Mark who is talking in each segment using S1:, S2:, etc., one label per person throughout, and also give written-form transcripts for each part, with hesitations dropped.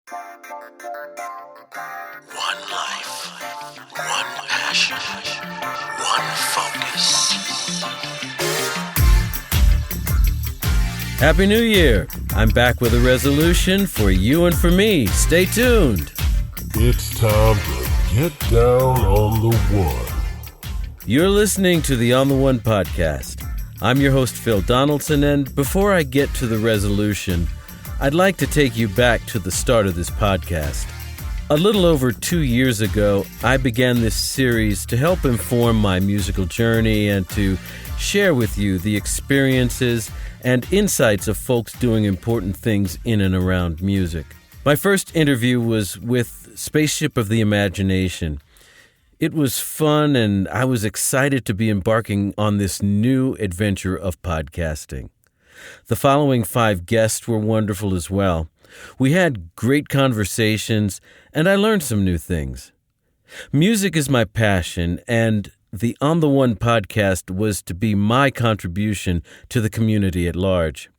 S1: One life, one passion, one focus.
S2: Happy New Year! I'm back with a resolution for you and for me. Stay tuned.
S3: It's time to get down on the one.
S2: You're listening to the On the One podcast. I'm your host, Phil Donaldson, and before I get to the resolution, I'd like to take you back to the start of this podcast. A little over 2 years ago, I began this series to help inform my musical journey and to share with you the experiences and insights of folks doing important things in and around music. My first interview was with Spaceship of the Imagination. It was fun, and I was excited to be embarking on this new adventure of podcasting. The following 5 guests were wonderful as well. We had great conversations, and I learned some new things. Music is my passion, and the On the One podcast was to be my contribution to the community at large.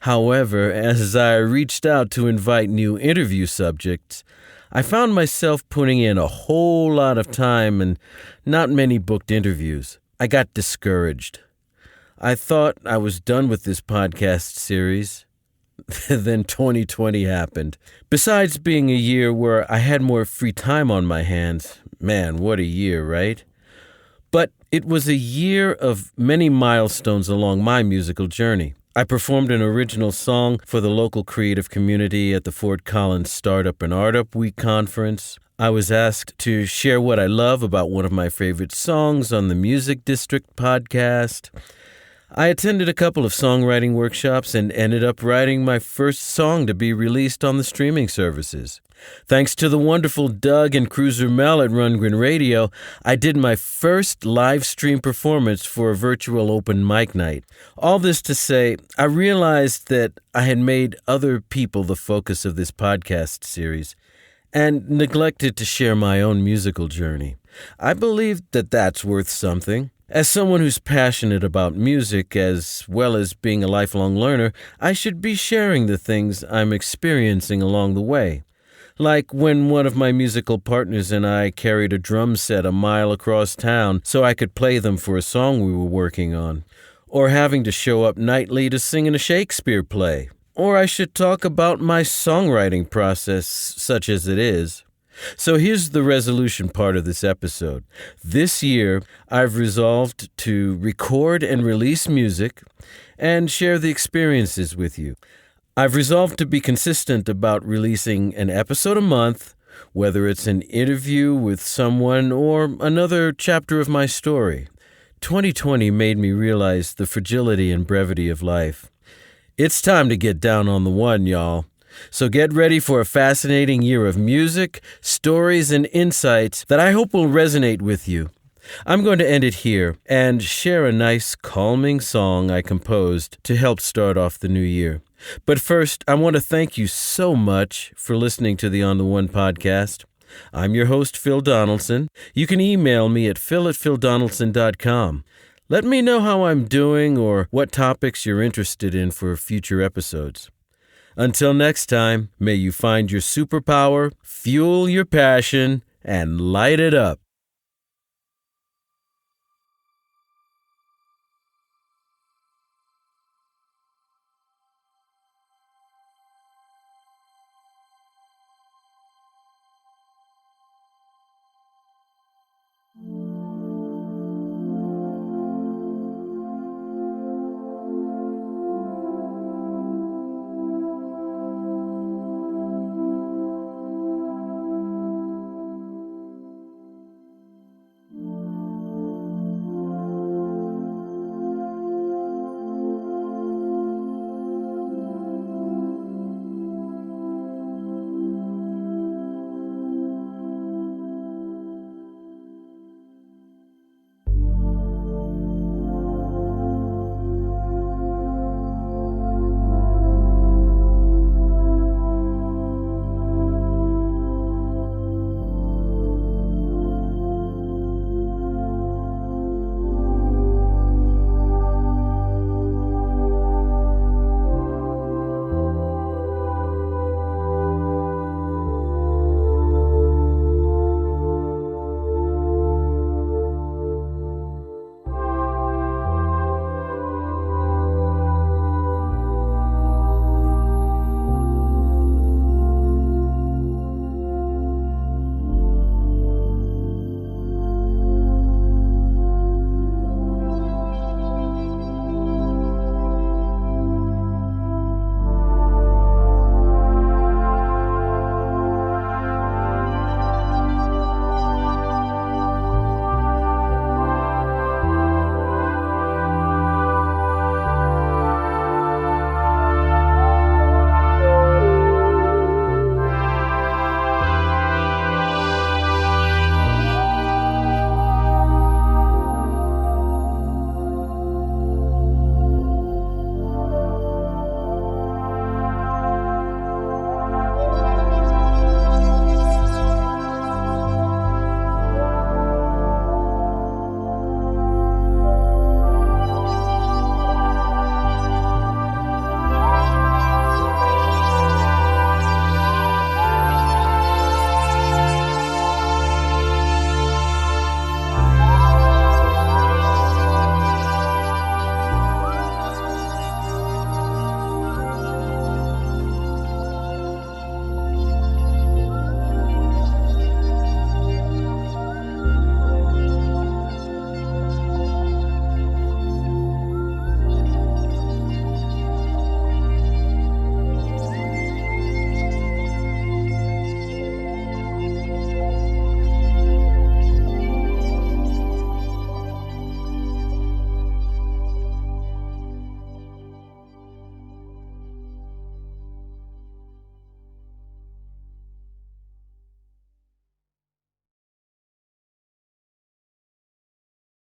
S2: However, as I reached out to invite new interview subjects, I found myself putting in a whole lot of time and not many booked interviews. I got discouraged. I thought I was done with this podcast series. Then 2020 happened. Besides being a year where I had more free time on my hands, man, what a year, right? But it was a year of many milestones along my musical journey. I performed an original song for the local creative community at the Fort Collins Startup and Art Up Week conference. I was asked to share what I love about one of my favorite songs on the Music District podcast. I attended a couple of songwriting workshops and ended up writing my first song to be released on the streaming services. Thanks to the wonderful Doug and Cruiser Mel at Rundgren Radio, I did my first live stream performance for a virtual open mic night. All this to say, I realized that I had made other people the focus of this podcast series and neglected to share my own musical journey. I believe that that's worth something. As someone who's passionate about music as well as being a lifelong learner, I should be sharing the things I'm experiencing along the way. Like when one of my musical partners and I carried a drum set a mile across town so I could play them for a song we were working on. Or having to show up nightly to sing in a Shakespeare play. Or I should talk about my songwriting process, such as it is. So here's the resolution part of this episode. This year, I've resolved to record and release music and share the experiences with you. I've resolved to be consistent about releasing an episode a month, whether it's an interview with someone or another chapter of my story. 2020 made me realize the fragility and brevity of life. It's time to get down on the one, y'all. So get ready for a fascinating year of music, stories, and insights that I hope will resonate with you. I'm going to end it here and share a nice, calming song I composed to help start off the new year. But first, I want to thank you so much for listening to the On the One podcast. I'm your host, Phil Donaldson. You can email me at phil@phildonaldson.com. Let me know how I'm doing or what topics you're interested in for future episodes. Until next time, may you find your superpower, fuel your passion, and light it up.